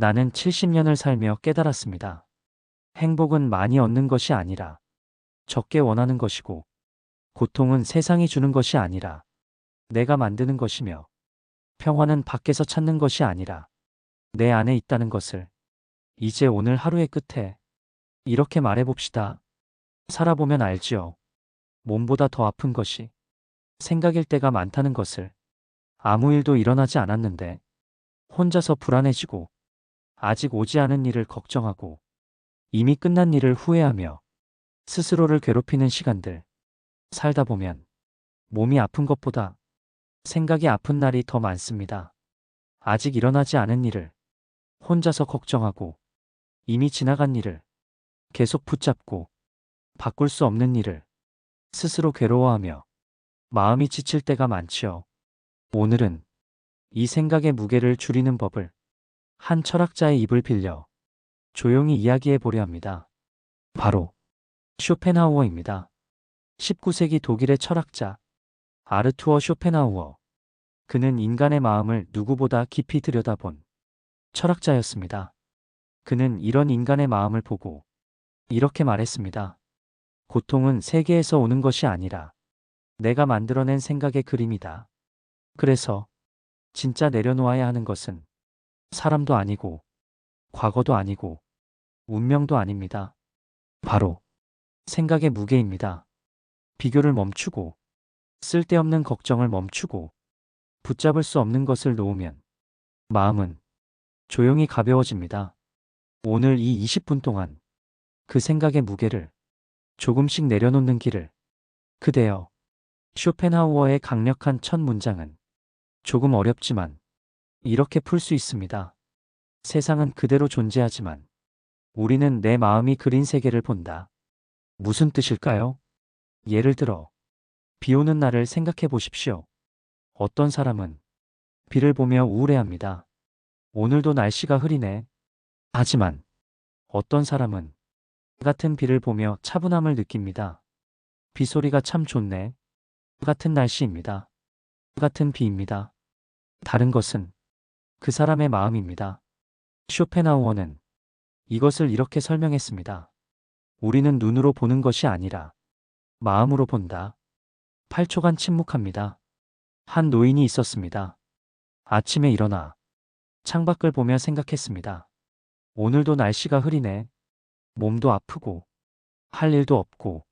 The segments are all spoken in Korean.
나는 70년을 살며 깨달았습니다. 행복은 많이 얻는 것이 아니라 적게 원하는 것이고, 고통은 세상이 주는 것이 아니라 내가 만드는 것이며, 평화는 밖에서 찾는 것이 아니라 내 안에 있다는 것을 이제 오늘 하루의 끝에 이렇게 말해봅시다. 살아보면 알지요. 몸보다 더 아픈 것이 생각일 때가 많다는 것을. 아무 일도 일어나지 않았는데 혼자서 불안해지고, 아직 오지 않은 일을 걱정하고, 이미 끝난 일을 후회하며 스스로를 괴롭히는 시간들. 살다 보면 몸이 아픈 것보다 생각이 아픈 날이 더 많습니다. 아직 일어나지 않은 일을 혼자서 걱정하고, 이미 지나간 일을 계속 붙잡고, 바꿀 수 없는 일을 스스로 괴로워하며 마음이 지칠 때가 많지요. 오늘은 이 생각의 무게를 줄이는 법을 한 철학자의 입을 빌려 조용히 이야기해 보려 합니다. 바로 쇼펜하우어입니다. 19세기 독일의 철학자 아르투어 쇼펜하우어. 그는 인간의 마음을 누구보다 깊이 들여다본 철학자였습니다. 그는 이런 인간의 마음을 보고 이렇게 말했습니다. 고통은 세계에서 오는 것이 아니라 내가 만들어낸 생각의 그림이다. 그래서 진짜 내려놓아야 하는 것은 사람도 아니고 과거도 아니고 운명도 아닙니다. 바로 생각의 무게입니다. 비교를 멈추고, 쓸데없는 걱정을 멈추고, 붙잡을 수 없는 것을 놓으면 마음은 조용히 가벼워집니다. 오늘 이 20분 동안 그 생각의 무게를 조금씩 내려놓는 길을 그대여. 쇼펜하우어의 강력한 첫 문장은 조금 어렵지만 이렇게 풀 수 있습니다. 세상은 그대로 존재하지만 우리는 내 마음이 그린 세계를 본다. 무슨 뜻일까요? 예를 들어, 비 오는 날을 생각해 보십시오. 어떤 사람은 비를 보며 우울해합니다. 오늘도 날씨가 흐리네. 하지만 어떤 사람은 같은 비를 보며 차분함을 느낍니다. 비 소리가 참 좋네. 같은 날씨입니다. 같은 비입니다. 다른 것은 그 사람의 마음입니다. 쇼펜하우어는 이것을 이렇게 설명했습니다. 우리는 눈으로 보는 것이 아니라 마음으로 본다. 8초간 침묵합니다. 한 노인이 있었습니다. 아침에 일어나 창밖을 보며 생각했습니다. 오늘도 날씨가 흐리네. 몸도 아프고 할 일도 없고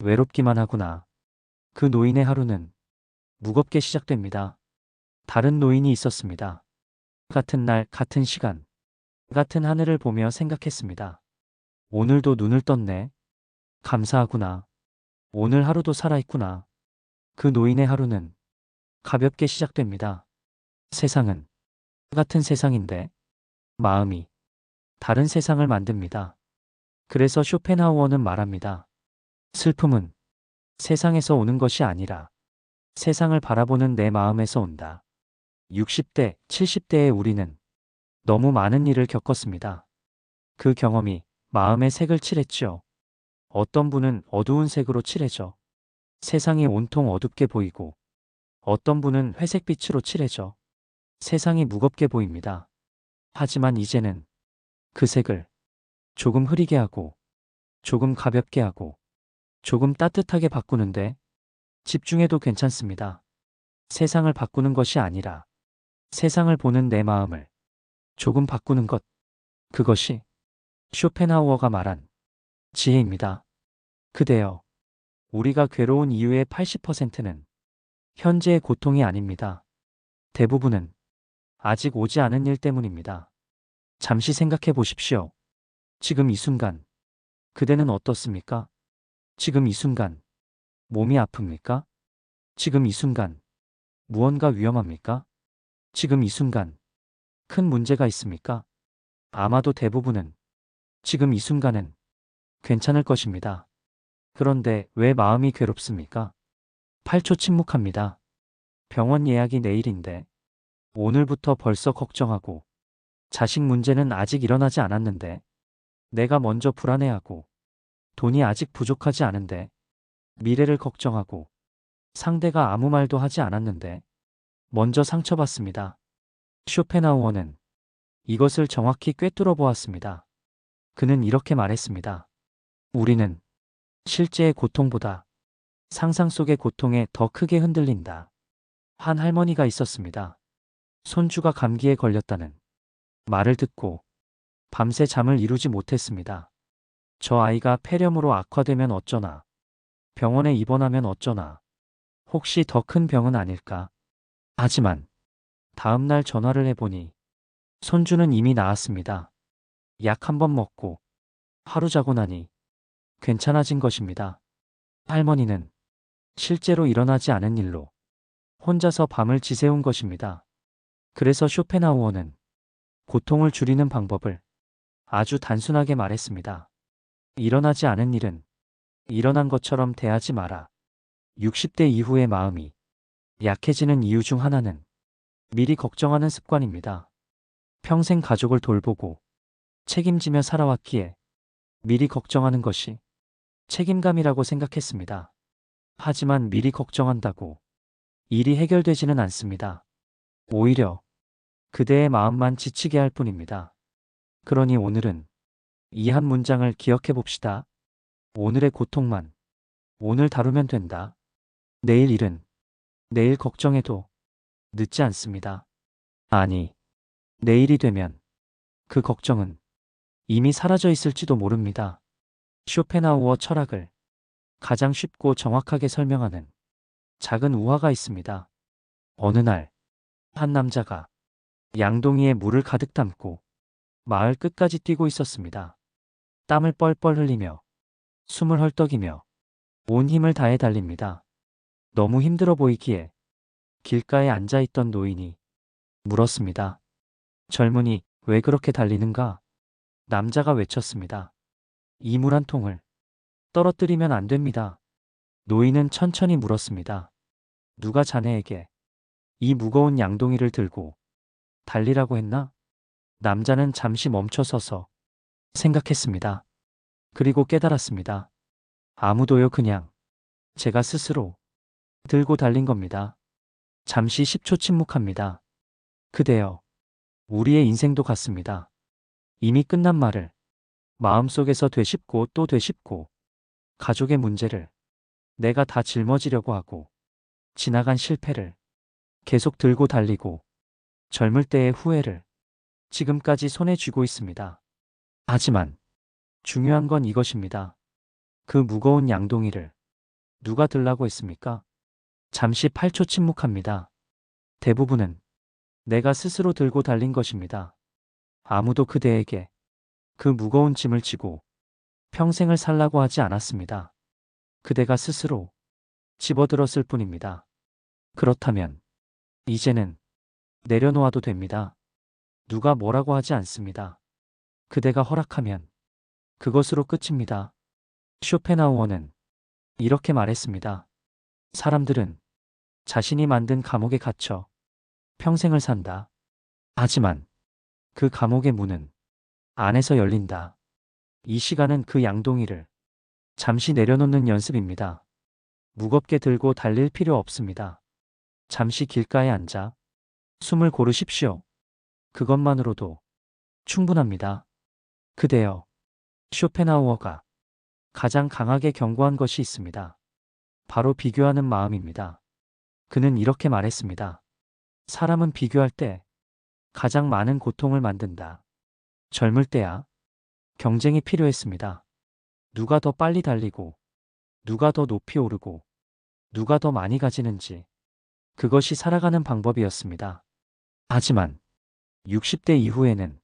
외롭기만 하구나. 그 노인의 하루는 무겁게 시작됩니다. 다른 노인이 있었습니다. 같은 날, 같은 시간, 같은 하늘을 보며 생각했습니다. 오늘도 눈을 떴네. 감사하구나. 오늘 하루도 살아있구나. 그 노인의 하루는 가볍게 시작됩니다. 세상은 같은 세상인데 마음이 다른 세상을 만듭니다. 그래서 쇼펜하우어는 말합니다. 슬픔은 세상에서 오는 것이 아니라 세상을 바라보는 내 마음에서 온다. 60대, 70대의 우리는 너무 많은 일을 겪었습니다. 그 경험이 마음에 색을 칠했지요. 어떤 분은 어두운 색으로 칠해져 세상이 온통 어둡게 보이고, 어떤 분은 회색빛으로 칠해져 세상이 무겁게 보입니다. 하지만 이제는 그 색을 조금 흐리게 하고, 조금 가볍게 하고, 조금 따뜻하게 바꾸는데 집중해도 괜찮습니다. 세상을 바꾸는 것이 아니라 세상을 보는 내 마음을 조금 바꾸는 것. 그것이 쇼펜하우어가 말한 지혜입니다. 그대여, 우리가 괴로운 이유의 80%는 현재의 고통이 아닙니다. 대부분은 아직 오지 않은 일 때문입니다. 잠시 생각해 보십시오. 지금 이 순간, 그대는 어떻습니까? 지금 이 순간, 몸이 아픕니까? 지금 이 순간, 무언가 위험합니까? 지금 이 순간, 큰 문제가 있습니까? 아마도 대부분은 지금 이 순간은 괜찮을 것입니다. 그런데 왜 마음이 괴롭습니까? 8초 침묵합니다. 병원 예약이 내일인데 오늘부터 벌써 걱정하고, 자식 문제는 아직 일어나지 않았는데 내가 먼저 불안해하고, 돈이 아직 부족하지 않은데 미래를 걱정하고, 상대가 아무 말도 하지 않았는데 먼저 상처받습니다. 쇼펜하우어는 이것을 정확히 꿰뚫어 보았습니다. 그는 이렇게 말했습니다. 우리는 실제의 고통보다 상상 속의 고통에 더 크게 흔들린다. 한 할머니가 있었습니다. 손주가 감기에 걸렸다는 말을 듣고 밤새 잠을 이루지 못했습니다. 저 아이가 폐렴으로 악화되면 어쩌나, 병원에 입원하면 어쩌나, 혹시 더 큰 병은 아닐까? 하지만 다음 날 전화를 해보니 손주는 이미 나았습니다. 약 한 번 먹고 하루 자고 나니 괜찮아진 것입니다. 할머니는 실제로 일어나지 않은 일로 혼자서 밤을 지새운 것입니다. 그래서 쇼펜하우어는 고통을 줄이는 방법을 아주 단순하게 말했습니다. 일어나지 않은 일은 일어난 것처럼 대하지 마라. 60대 이후의 마음이 약해지는 이유 중 하나는 미리 걱정하는 습관입니다. 평생 가족을 돌보고 책임지며 살아왔기에 미리 걱정하는 것이 책임감이라고 생각했습니다. 하지만 미리 걱정한다고 일이 해결되지는 않습니다. 오히려 그대의 마음만 지치게 할 뿐입니다. 그러니 오늘은 이 한 문장을 기억해 봅시다. 오늘의 고통만 오늘 다루면 된다. 내일 일은 내일 걱정해도 늦지 않습니다. 아니, 내일이 되면 그 걱정은 이미 사라져 있을지도 모릅니다. 쇼펜하우어 철학을 가장 쉽고 정확하게 설명하는 작은 우화가 있습니다. 어느 날, 한 남자가 양동이에 물을 가득 담고 마을 끝까지 뛰고 있었습니다. 땀을 뻘뻘 흘리며 숨을 헐떡이며 온 힘을 다해 달립니다. 너무 힘들어 보이기에 길가에 앉아있던 노인이 물었습니다. 젊은이, 왜 그렇게 달리는가? 남자가 외쳤습니다. 이 물 한 통을 떨어뜨리면 안 됩니다. 노인은 천천히 물었습니다. 누가 자네에게 이 무거운 양동이를 들고 달리라고 했나? 남자는 잠시 멈춰서서 생각했습니다. 그리고 깨달았습니다. 아무도요, 그냥 제가 스스로 들고 달린 겁니다. 잠시 10초 침묵합니다. 그대여, 우리의 인생도 같습니다. 이미 끝난 말을 마음속에서 되씹고 또 되씹고 가족의 문제를 내가 다 짊어지려고 하고 지나간 실패를 계속 들고 달리고 젊을 때의 후회를 지금까지 손에 쥐고 있습니다. 하지만 중요한 건 이것입니다. 그 무거운 양동이를 누가 들라고 했습니까? 잠시 8초 침묵합니다. 대부분은 내가 스스로 들고 달린 것입니다. 아무도 그대에게 그 무거운 짐을 지고 평생을 살라고 하지 않았습니다. 그대가 스스로 집어들었을 뿐입니다. 그렇다면 이제는 내려놓아도 됩니다. 누가 뭐라고 하지 않습니다. 그대가 허락하면 그것으로 끝입니다. 쇼펜하우어는 이렇게 말했습니다. 사람들은 자신이 만든 감옥에 갇혀 평생을 산다. 하지만 그 감옥의 문은 안에서 열린다. 이 시간은 그 양동이를 잠시 내려놓는 연습입니다. 무겁게 들고 달릴 필요 없습니다. 잠시 길가에 앉아 숨을 고르십시오. 그것만으로도 충분합니다. 그대여, 쇼펜하우어가 가장 강하게 경고한 것이 있습니다. 바로 비교하는 마음입니다. 그는 이렇게 말했습니다. 사람은 비교할 때 가장 많은 고통을 만든다. 젊을 때야 경쟁이 필요했습니다. 누가 더 빨리 달리고, 누가 더 높이 오르고, 누가 더 많이 가지는지. 그것이 살아가는 방법이었습니다. 하지만 60대 이후에는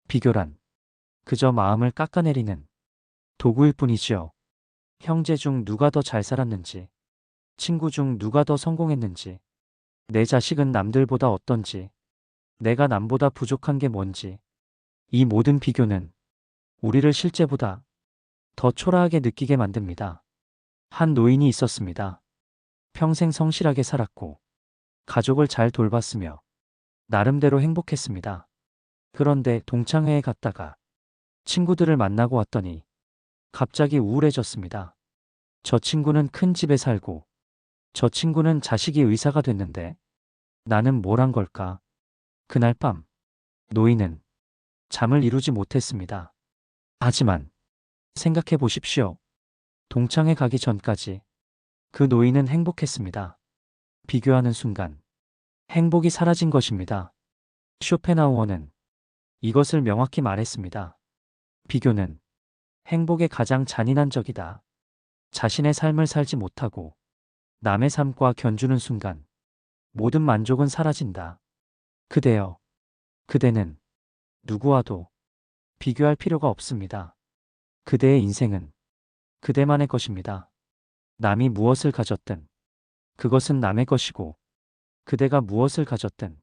비교란 그저 마음을 깎아내리는 도구일 뿐이지요. 형제 중 누가 더 잘 살았는지, 친구 중 누가 더 성공했는지, 내 자식은 남들보다 어떤지, 내가 남보다 부족한 게 뭔지. 이 모든 비교는 우리를 실제보다 더 초라하게 느끼게 만듭니다. 한 노인이 있었습니다. 평생 성실하게 살았고, 가족을 잘 돌봤으며, 나름대로 행복했습니다. 그런데 동창회에 갔다가 친구들을 만나고 왔더니 갑자기 우울해졌습니다. 저 친구는 큰 집에 살고, 저 친구는 자식이 의사가 됐는데 나는 뭘 한 걸까? 그날 밤 노인은 잠을 이루지 못했습니다. 하지만 생각해 보십시오. 동창회 가기 전까지 그 노인은 행복했습니다. 비교하는 순간 행복이 사라진 것입니다. 쇼펜하우어는 이것을 명확히 말했습니다. 비교는 행복의 가장 잔인한 적이다. 자신의 삶을 살지 못하고 남의 삶과 견주는 순간 모든 만족은 사라진다. 그대여, 그대는 누구와도 비교할 필요가 없습니다. 그대의 인생은 그대만의 것입니다. 남이 무엇을 가졌든 그것은 남의 것이고 그대가 무엇을 가졌든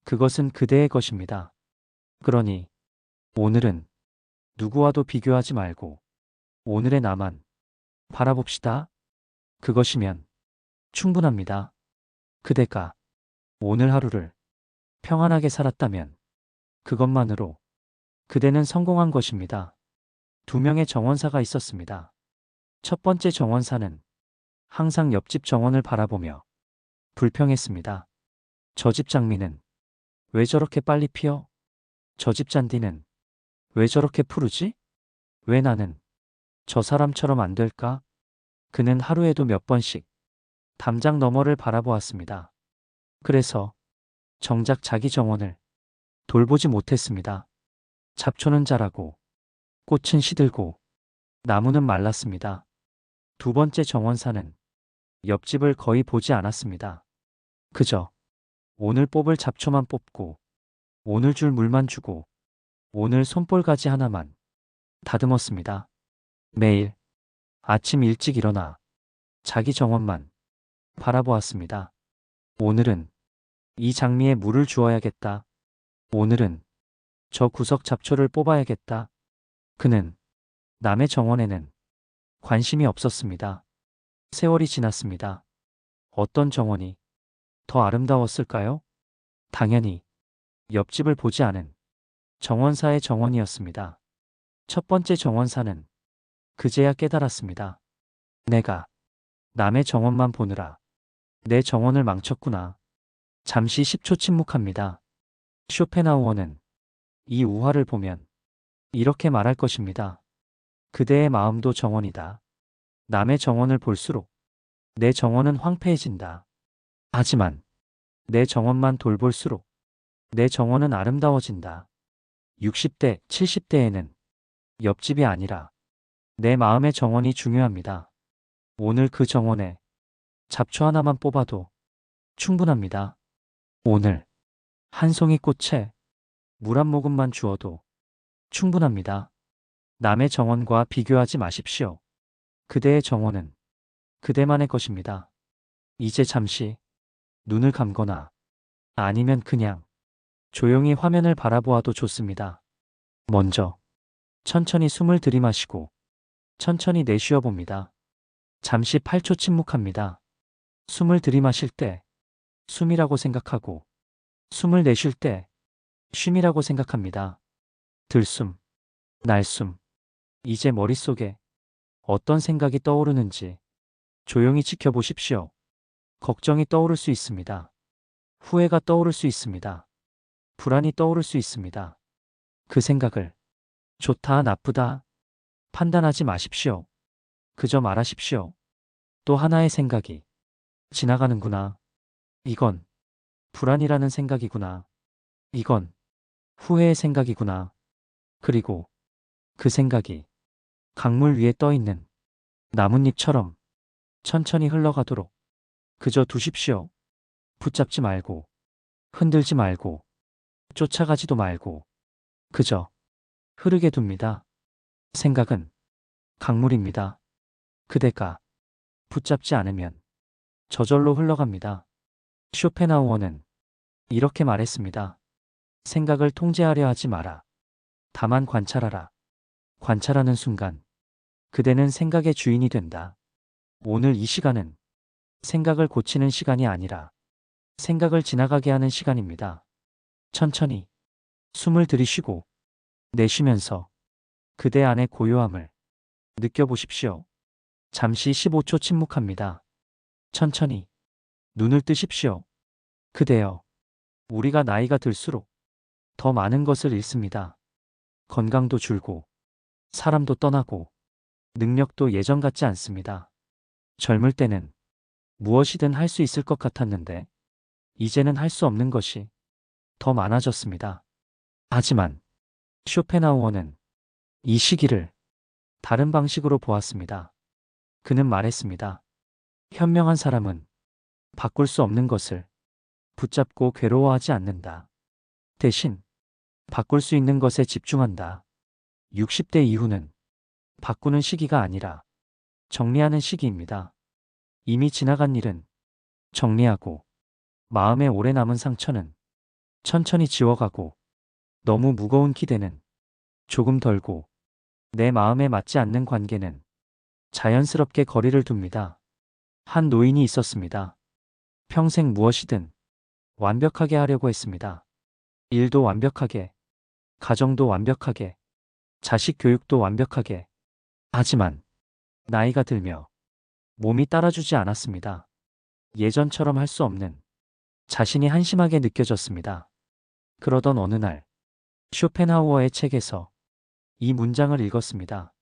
그것은 그대의 것입니다. 그러니 오늘은 누구와도 비교하지 말고 오늘의 나만 바라봅시다. 그것이면 충분합니다. 그대가 오늘 하루를 평안하게 살았다면 그것만으로 그대는 성공한 것입니다. 두 명의 정원사가 있었습니다. 첫 번째 정원사는 항상 옆집 정원을 바라보며 불평했습니다. 저 집 장미는 왜 저렇게 빨리 피어? 저 집 잔디는 왜 저렇게 푸르지? 왜 나는 저 사람처럼 안 될까? 그는 하루에도 몇 번씩 담장 너머를 바라보았습니다. 그래서 정작 자기 정원을 돌보지 못했습니다. 잡초는 자라고 꽃은 시들고 나무는 말랐습니다. 두 번째 정원사는 옆집을 거의 보지 않았습니다. 그저 오늘 뽑을 잡초만 뽑고 오늘 줄 물만 주고 오늘 손볼가지 하나만 다듬었습니다. 매일 아침 일찍 일어나 자기 정원만 바라보았습니다. 오늘은 이 장미에 물을 주어야겠다. 오늘은 저 구석 잡초를 뽑아야겠다. 그는 남의 정원에는 관심이 없었습니다. 세월이 지났습니다. 어떤 정원이 더 아름다웠을까요? 당연히 옆집을 보지 않은 정원사의 정원이었습니다. 첫 번째 정원사는 그제야 깨달았습니다. 내가 남의 정원만 보느라 내 정원을 망쳤구나. 잠시 10초 침묵합니다. 쇼펜하우어는 이 우화를 보면 이렇게 말할 것입니다. 그대의 마음도 정원이다. 남의 정원을 볼수록 내 정원은 황폐해진다. 하지만 내 정원만 돌볼수록 내 정원은 아름다워진다. 60대, 70대에는 옆집이 아니라 내 마음의 정원이 중요합니다. 오늘 그 정원에 잡초 하나만 뽑아도 충분합니다. 오늘 한 송이 꽃에 물 한 모금만 주어도 충분합니다. 남의 정원과 비교하지 마십시오. 그대의 정원은 그대만의 것입니다. 이제 잠시 눈을 감거나 아니면 그냥 조용히 화면을 바라보아도 좋습니다. 먼저 천천히 숨을 들이마시고 천천히 내쉬어 봅니다. 잠시 8초 침묵합니다. 숨을 들이마실 때 숨이라고 생각하고 숨을 내쉴 때 쉼이라고 생각합니다. 들숨, 날숨. 이제 머릿속에 어떤 생각이 떠오르는지 조용히 지켜보십시오. 걱정이 떠오를 수 있습니다. 후회가 떠오를 수 있습니다. 불안이 떠오를 수 있습니다. 그 생각을 좋다, 나쁘다 판단하지 마십시오. 그저 말하십시오. 또 하나의 생각이 지나가는구나. 이건 불안이라는 생각이구나. 이건 후회의 생각이구나. 그리고 그 생각이 강물 위에 떠 있는 나뭇잎처럼 천천히 흘러가도록 그저 두십시오. 붙잡지 말고, 흔들지 말고, 쫓아가지도 말고, 그저 흐르게 둡니다. 생각은 강물입니다. 그대가 붙잡지 않으면 저절로 흘러갑니다. 쇼펜하우어는 이렇게 말했습니다. 생각을 통제하려 하지 마라. 다만 관찰하라. 관찰하는 순간 그대는 생각의 주인이 된다. 오늘 이 시간은 생각을 고치는 시간이 아니라 생각을 지나가게 하는 시간입니다. 천천히 숨을 들이쉬고 내쉬면서 그대 안의 고요함을 느껴보십시오. 잠시 15초 침묵합니다. 천천히 눈을 뜨십시오. 그대여, 우리가 나이가 들수록 더 많은 것을 잃습니다. 건강도 줄고 사람도 떠나고 능력도 예전 같지 않습니다. 젊을 때는 무엇이든 할 수 있을 것 같았는데 이제는 할 수 없는 것이 더 많아졌습니다. 하지만 쇼펜하우어는 이 시기를 다른 방식으로 보았습니다. 그는 말했습니다. 현명한 사람은 바꿀 수 없는 것을 붙잡고 괴로워하지 않는다. 대신 바꿀 수 있는 것에 집중한다. 60대 이후는 바꾸는 시기가 아니라 정리하는 시기입니다. 이미 지나간 일은 정리하고 마음에 오래 남은 상처는 천천히 지워가고 너무 무거운 기대는 조금 덜고 내 마음에 맞지 않는 관계는 자연스럽게 거리를 둡니다. 한 노인이 있었습니다. 평생 무엇이든 완벽하게 하려고 했습니다. 일도 완벽하게, 가정도 완벽하게, 자식 교육도 완벽하게. 하지만 나이가 들며 몸이 따라주지 않았습니다. 예전처럼 할 수 없는 자신이 한심하게 느껴졌습니다. 그러던 어느 날 쇼펜하우어의 책에서 이 문장을 읽었습니다.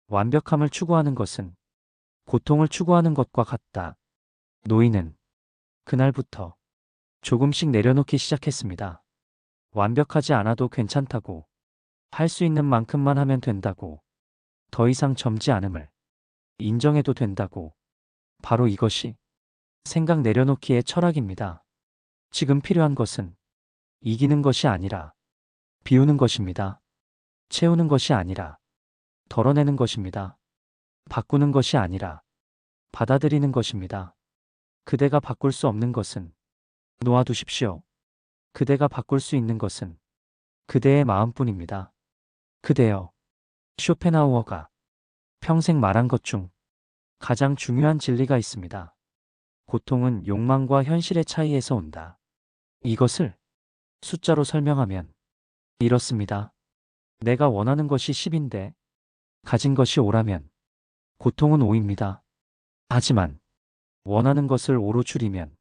완벽함을 추구하는 것은 고통을 추구하는 것과 같다. 노인은 그날부터 조금씩 내려놓기 시작했습니다. 완벽하지 않아도 괜찮다고, 할 수 있는 만큼만 하면 된다고, 더 이상 젊지 않음을 인정해도 된다고. 바로 이것이 생각 내려놓기의 철학입니다. 지금 필요한 것은 이기는 것이 아니라 비우는 것입니다. 채우는 것이 아니라 덜어내는 것입니다. 바꾸는 것이 아니라 받아들이는 것입니다. 그대가 바꿀 수 없는 것은 놓아두십시오. 그대가 바꿀 수 있는 것은 그대의 마음뿐입니다. 그대여. 쇼펜하우어가 평생 말한 것 중 가장 중요한 진리가 있습니다. 고통은 욕망과 현실의 차이에서 온다. 이것을 숫자로 설명하면 이렇습니다. 내가 원하는 것이 10인데 가진 것이 5라면 고통은 5입니다. 하지만 원하는 것을 5로 줄이면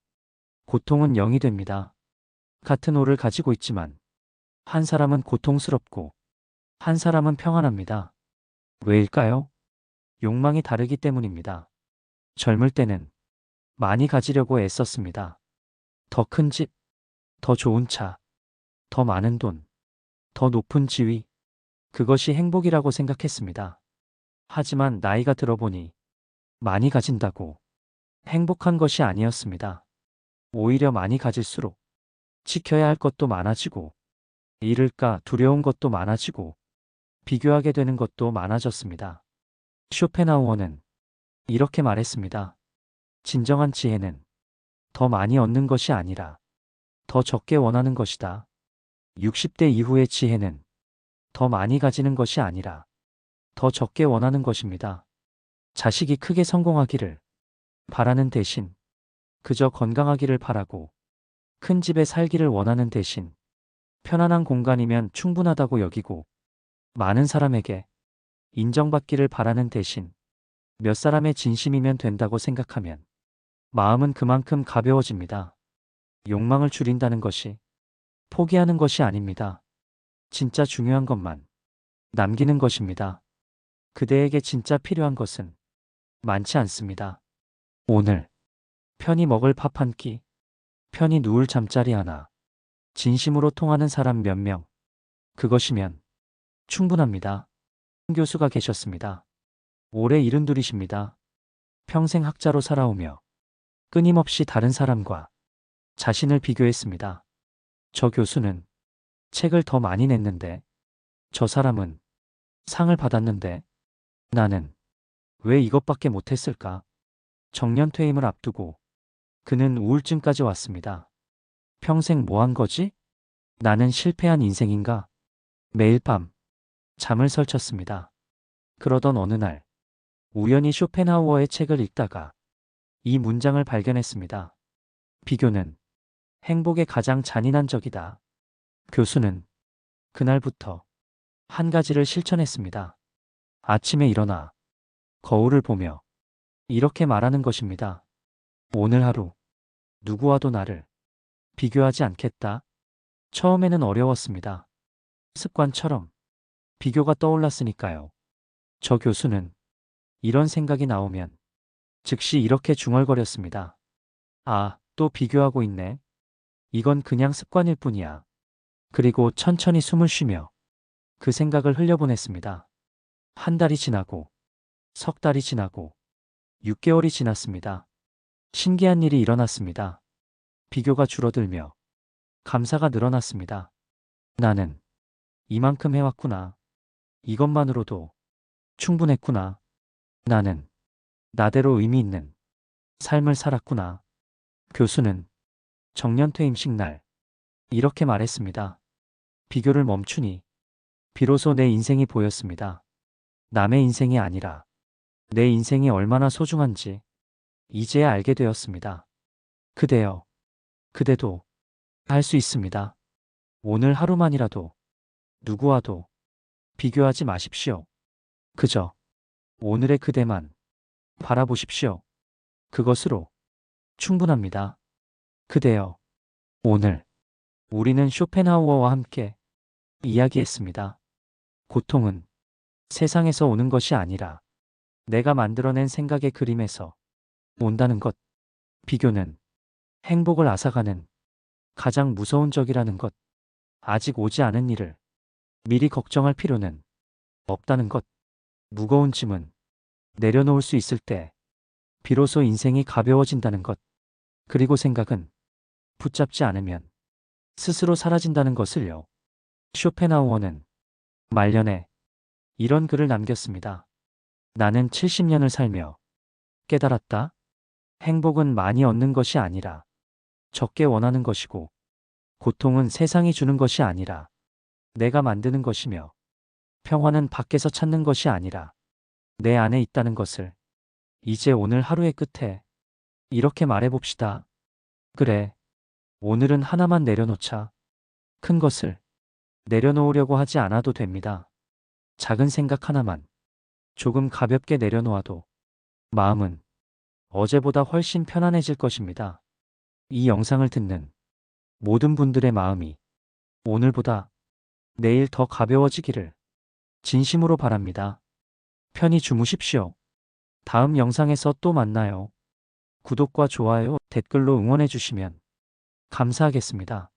고통은 0이 됩니다. 같은 5를 가지고 있지만 한 사람은 고통스럽고 한 사람은 평안합니다. 왜일까요? 욕망이 다르기 때문입니다. 젊을 때는 많이 가지려고 애썼습니다. 더 큰 집, 더 좋은 차, 더 많은 돈, 더 높은 지위. 그것이 행복이라고 생각했습니다. 하지만 나이가 들어보니 많이 가진다고 행복한 것이 아니었습니다. 오히려 많이 가질수록 지켜야 할 것도 많아지고 잃을까 두려운 것도 많아지고 비교하게 되는 것도 많아졌습니다. 쇼펜하우어는 이렇게 말했습니다. 진정한 지혜는 더 많이 얻는 것이 아니라 더 적게 원하는 것이다. 60대 이후의 지혜는 더 많이 가지는 것이 아니라 더 적게 원하는 것입니다. 자식이 크게 성공하기를 바라는 대신 그저 건강하기를 바라고 큰 집에 살기를 원하는 대신 편안한 공간이면 충분하다고 여기고 많은 사람에게 인정받기를 바라는 대신 몇 사람의 진심이면 된다고 생각하면 마음은 그만큼 가벼워집니다. 욕망을 줄인다는 것이 포기하는 것이 아닙니다. 진짜 중요한 것만 남기는 것입니다. 그대에게 진짜 필요한 것은 많지 않습니다. 오늘 편히 먹을 밥 한 끼, 편히 누울 잠자리 하나, 진심으로 통하는 사람 몇 명, 그것이면 충분합니다. 한 교수가 계셨습니다. 올해 72이십니다. 평생 학자로 살아오며 끊임없이 다른 사람과 자신을 비교했습니다. 저 교수는 책을 더 많이 냈는데, 저 사람은 상을 받았는데, 나는 왜 이것밖에 못했을까? 정년 퇴임을 앞두고 그는 우울증까지 왔습니다. 평생 뭐 한 거지? 나는 실패한 인생인가? 매일 밤 잠을 설쳤습니다. 그러던 어느 날 우연히 쇼펜하우어의 책을 읽다가 이 문장을 발견했습니다. 비교는 행복의 가장 잔인한 적이다. 교수는 그날부터 한 가지를 실천했습니다. 아침에 일어나 거울을 보며 이렇게 말하는 것입니다. 오늘 하루 누구와도 나를 비교하지 않겠다. 처음에는 어려웠습니다. 습관처럼 비교가 떠올랐으니까요. 저 교수는 이런 생각이 나오면 즉시 이렇게 중얼거렸습니다. 아, 또 비교하고 있네. 이건 그냥 습관일 뿐이야. 그리고 천천히 숨을 쉬며 그 생각을 흘려보냈습니다. 한 달이 지나고, 석 달이 지나고, 6개월이 지났습니다. 신기한 일이 일어났습니다. 비교가 줄어들며 감사가 늘어났습니다. 나는 이만큼 해왔구나. 이것만으로도 충분했구나. 나는 나대로 의미 있는 삶을 살았구나. 교수는 정년퇴임식 날 이렇게 말했습니다. 비교를 멈추니 비로소 내 인생이 보였습니다. 남의 인생이 아니라 내 인생이 얼마나 소중한지 이제야 알게 되었습니다. 그대여, 그대도 할 수 있습니다. 오늘 하루만이라도 누구와도 비교하지 마십시오. 그저 오늘의 그대만 바라보십시오. 그것으로 충분합니다. 그대여, 오늘 우리는 쇼펜하우어와 함께 이야기했습니다. 고통은 세상에서 오는 것이 아니라 내가 만들어낸 생각의 그림에서 온다는 것. 비교는 행복을 앗아가는 가장 무서운 적이라는 것. 아직 오지 않은 일을 미리 걱정할 필요는 없다는 것. 무거운 짐은 내려놓을 수 있을 때 비로소 인생이 가벼워진다는 것. 그리고 생각은 붙잡지 않으면 스스로 사라진다는 것을요. 쇼펜하우어는 말년에 이런 글을 남겼습니다. 나는 70년을 살며 깨달았다. 행복은 많이 얻는 것이 아니라 적게 원하는 것이고, 고통은 세상이 주는 것이 아니라 내가 만드는 것이며, 평화는 밖에서 찾는 것이 아니라 내 안에 있다는 것을 이제 오늘 하루의 끝에 이렇게 말해봅시다. 그래, 오늘은 하나만 내려놓자. 큰 것을 내려놓으려고 하지 않아도 됩니다. 작은 생각 하나만 조금 가볍게 내려놓아도 마음은 어제보다 훨씬 편안해질 것입니다. 이 영상을 듣는 모든 분들의 마음이 오늘보다 내일 더 가벼워지기를 진심으로 바랍니다. 편히 주무십시오. 다음 영상에서 또 만나요. 구독과 좋아요, 댓글로 응원해 주시면 감사하겠습니다.